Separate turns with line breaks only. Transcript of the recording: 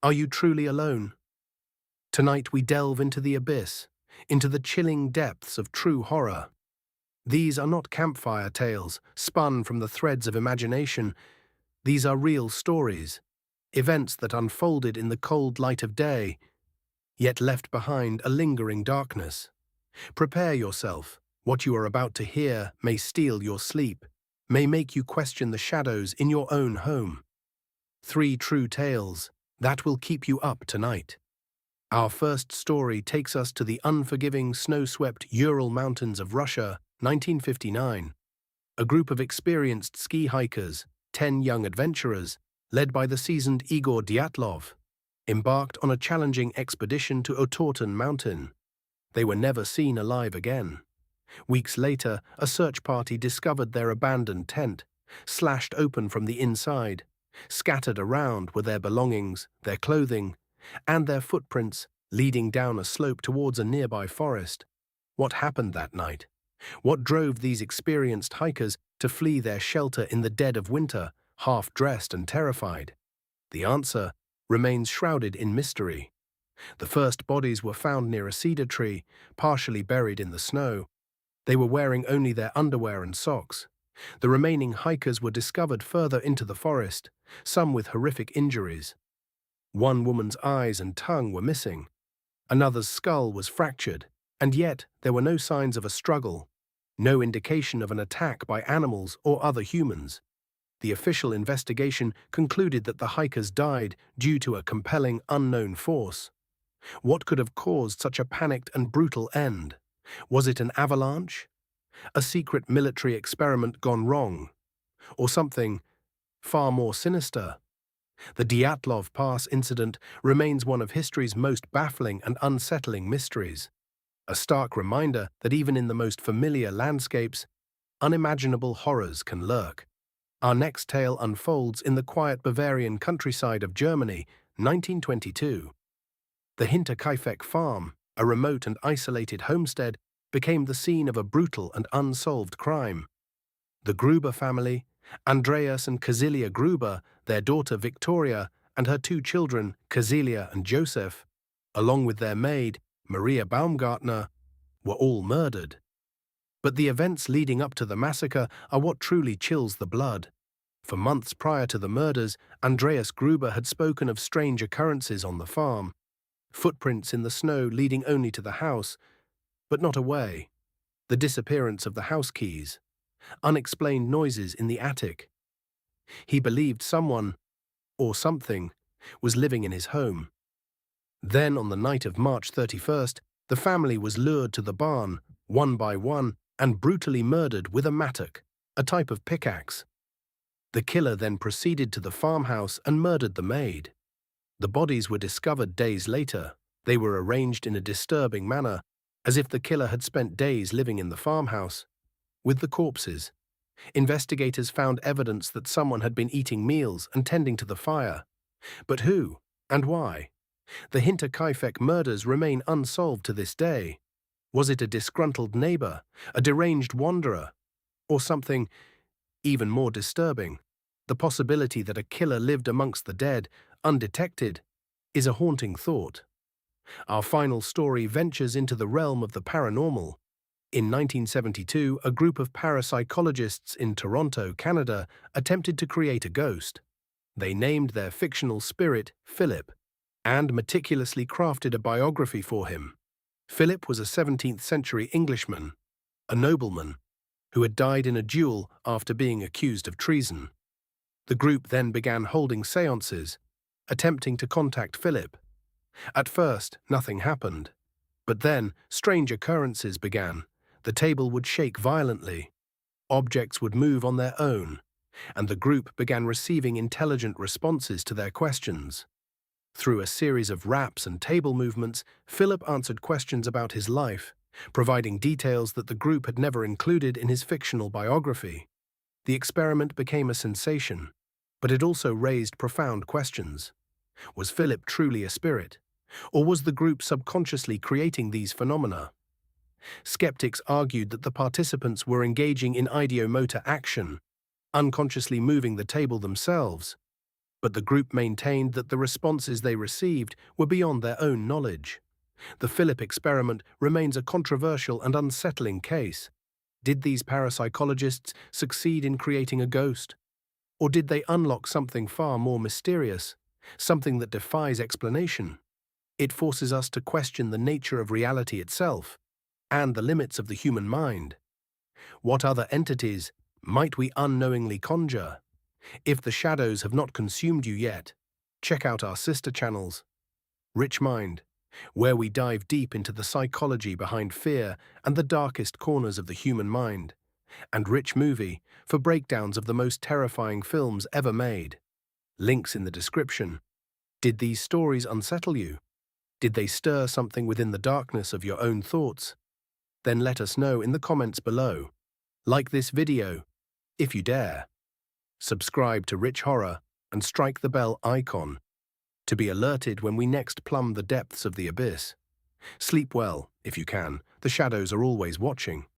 Are you truly alone? Tonight we delve into the abyss, into the chilling depths of true horror. These are not campfire tales spun from the threads of imagination. These are real stories, events that unfolded in the cold light of day, yet left behind a lingering darkness. Prepare yourself. What you are about to hear may steal your sleep, may make you question the shadows in your own home. 3 true tales that will keep you up tonight. Our first story takes us to the unforgiving, snow-swept Ural Mountains of Russia, 1959. A group of experienced ski hikers, 10 young adventurers, led by the seasoned Igor Dyatlov, embarked on a challenging expedition to Otorten Mountain. They were never seen alive again. Weeks later, a search party discovered their abandoned tent, slashed open from the inside. Scattered around were their belongings, their clothing, and their footprints leading down a slope towards a nearby forest. What happened that night? What drove these experienced hikers to flee their shelter in the dead of winter, half-dressed and terrified? The answer remains shrouded in mystery. The first bodies were found near a cedar tree, partially buried in the snow. They were wearing only their underwear and socks. The remaining hikers were discovered further into the forest, some with horrific injuries. One woman's eyes and tongue were missing. Another's skull was fractured, and yet there were no signs of a struggle, no indication of an attack by animals or other humans. The official investigation concluded that the hikers died due to a compelling unknown force. What could have caused such a panicked and brutal end? Was it an avalanche? A secret military experiment gone wrong? Or something far more sinister? The Dyatlov Pass incident remains one of history's most baffling and unsettling mysteries, a stark reminder that even in the most familiar landscapes, unimaginable horrors can lurk. Our next tale unfolds in the quiet Bavarian countryside of Germany, 1922. The Hinterkaifeck farm, a remote and isolated homestead, became the scene of a brutal and unsolved crime. The Gruber family, Andreas and Kazilia Gruber, their daughter Victoria, and her 2 children, Kazilia and Joseph, along with their maid, Maria Baumgartner, were all murdered. But the events leading up to the massacre are what truly chills the blood. For months prior to the murders, Andreas Gruber had spoken of strange occurrences on the farm, footprints in the snow leading only to the house, but not away, the disappearance of the house keys, unexplained noises in the attic. He believed someone, or something, was living in his home. Then, on the night of March 31st, the family was lured to the barn, one by one, and brutally murdered with a mattock, a type of pickaxe. The killer then proceeded to the farmhouse and murdered the maid. The bodies were discovered days later. They were arranged in a disturbing manner, as if the killer had spent days living in the farmhouse. With the corpses, investigators found evidence that someone had been eating meals and tending to the fire. But who and why? The Hinterkaifeck murders remain unsolved to this day. Was it a disgruntled neighbor, a deranged wanderer, or something even more disturbing? The possibility that a killer lived amongst the dead, undetected, is a haunting thought. Our final story ventures into the realm of the paranormal. In 1972, a group of parapsychologists in Toronto, Canada, attempted to create a ghost. They named their fictional spirit Philip, and meticulously crafted a biography for him. Philip was a 17th-century Englishman, a nobleman, who had died in a duel after being accused of treason. The group then began holding seances, attempting to contact Philip. At first, nothing happened. But then, strange occurrences began. The table would shake violently. Objects would move on their own, and the group began receiving intelligent responses to their questions. Through a series of raps and table movements, Philip answered questions about his life, providing details that the group had never included in his fictional biography. The experiment became a sensation, but it also raised profound questions. Was Philip truly a spirit? Or was the group subconsciously creating these phenomena? Skeptics argued that the participants were engaging in ideomotor action, unconsciously moving the table themselves. But the group maintained that the responses they received were beyond their own knowledge. The Philip experiment remains a controversial and unsettling case. Did these parapsychologists succeed in creating a ghost? Or did they unlock something far more mysterious, something that defies explanation? It forces us to question the nature of reality itself and the limits of the human mind. What other entities might we unknowingly conjure? If the shadows have not consumed you yet, check out our sister channels, RichMind, where we dive deep into the psychology behind fear and the darkest corners of the human mind, and Rich Movie for breakdowns of the most terrifying films ever made. Links in the description. Did these stories unsettle you? Did they stir something within the darkness of your own thoughts? Then let us know in the comments below. Like this video, if you dare. Subscribe to RichHorror and strike the bell icon to be alerted when we next plumb the depths of the abyss. Sleep well, if you can. The shadows are always watching.